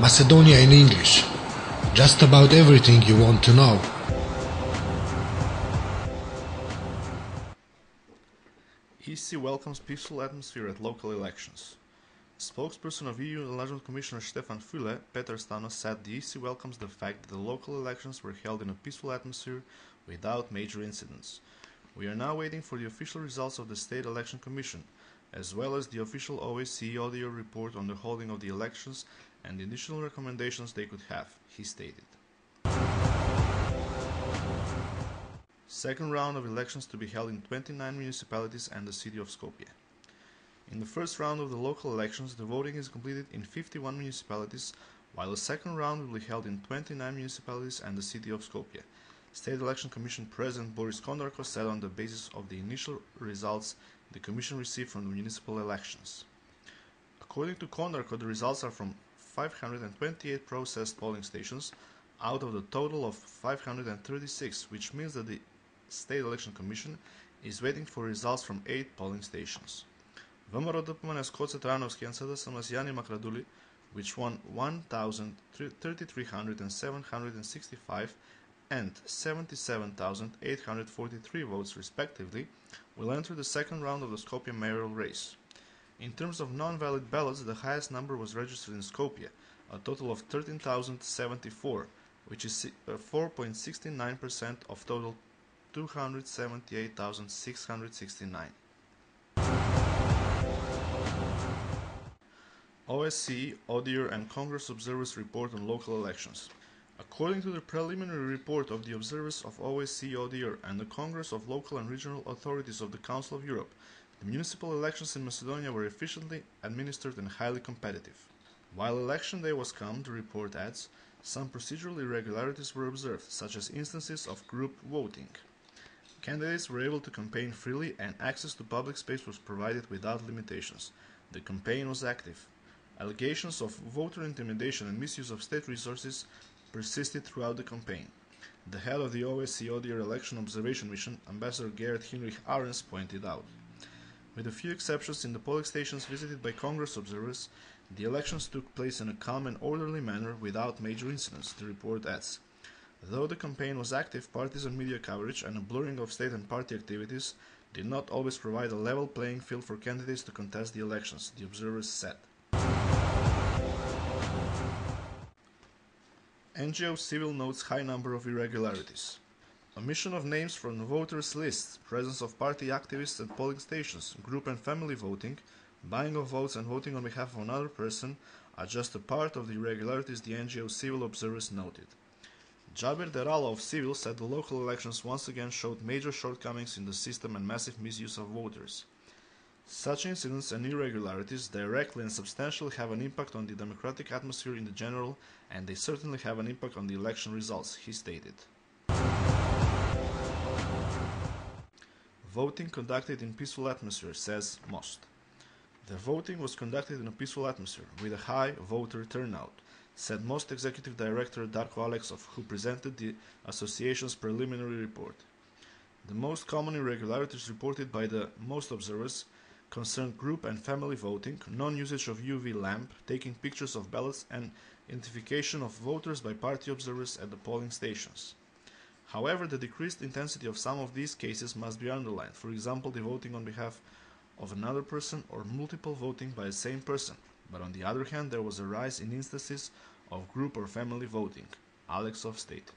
Macedonia in English. Just about everything you want to know. EC welcomes peaceful atmosphere at local elections. Spokesperson of EU Election Commissioner Stefan Füle, Petar Stanos, said the EC welcomes the fact that the local elections were held in a peaceful atmosphere without major incidents. We are now waiting for the official results of the State Election Commission, as well as the official OSCE audio report on the holding of the elections and the additional recommendations they could have, he stated. Second round of elections to be held in 29 municipalities and the city of Skopje. In the first round of the local elections, the voting is completed in 51 municipalities, while the second round will be held in 29 municipalities and the city of Skopje. State Election Commission President Boris Kondarko said on the basis of the initial results the Commission received from the municipal elections. According to Kondarko, the results are from 528 processed polling stations out of the total of 536, which means that the State Election Commission is waiting for results from 8 polling stations. ВМРО-ДПМН Skoce Tranovski and Masjani Makraduli, which won 1,36765 and 77,843 votes respectively, will enter the second round of the Skopje mayoral race. In terms of non-valid ballots, the highest number was registered in Skopje, a total of 13,074, which is 4.69% of total 278,669. OSCE, ODIHR and Congress observers report on local elections. According to the preliminary report of the observers of OSCE, ODIHR and the Congress of Local and Regional Authorities of the Council of Europe, the municipal elections in Macedonia were efficiently administered and highly competitive. While election day was come, the report adds, some procedural irregularities were observed, such as instances of group voting. Candidates were able to campaign freely and access to public space was provided without limitations. The campaign was active. Allegations of voter intimidation and misuse of state resources persisted throughout the campaign. The head of the OSCE ODIHR Election Observation Mission, Ambassador Gerhard Hinrich Ahrens, pointed out. With a few exceptions in the polling stations visited by Congress observers, the elections took place in a calm and orderly manner without major incidents, the report adds. Though the campaign was active, partisan media coverage and a blurring of state and party activities did not always provide a level playing field for candidates to contest the elections, the observers said. NGO Civil notes high number of irregularities. Omission of names from the voters' lists, presence of party activists at polling stations, group and family voting, buying of votes and voting on behalf of another person are just a part of the irregularities the NGO Civil observers noted. Jaber Derala of Civil said the local elections once again showed major shortcomings in the system and massive misuse of voters. Such incidents and irregularities directly and substantially have an impact on the democratic atmosphere in the general, and they certainly have an impact on the election results, he stated. Voting conducted in peaceful atmosphere, says Most. The voting was conducted in a peaceful atmosphere, with a high voter turnout, said Most Executive Director Darko Aleksov, who presented the association's preliminary report. The most common irregularities reported by the Most observers concerned group and family voting, non-usage of UV lamp, taking pictures of ballots and identification of voters by party observers at the polling stations. However, the decreased intensity of some of these cases must be underlined, for example the voting on behalf of another person or multiple voting by the same person, but on the other hand there was a rise in instances of group or family voting, Aleksov stated.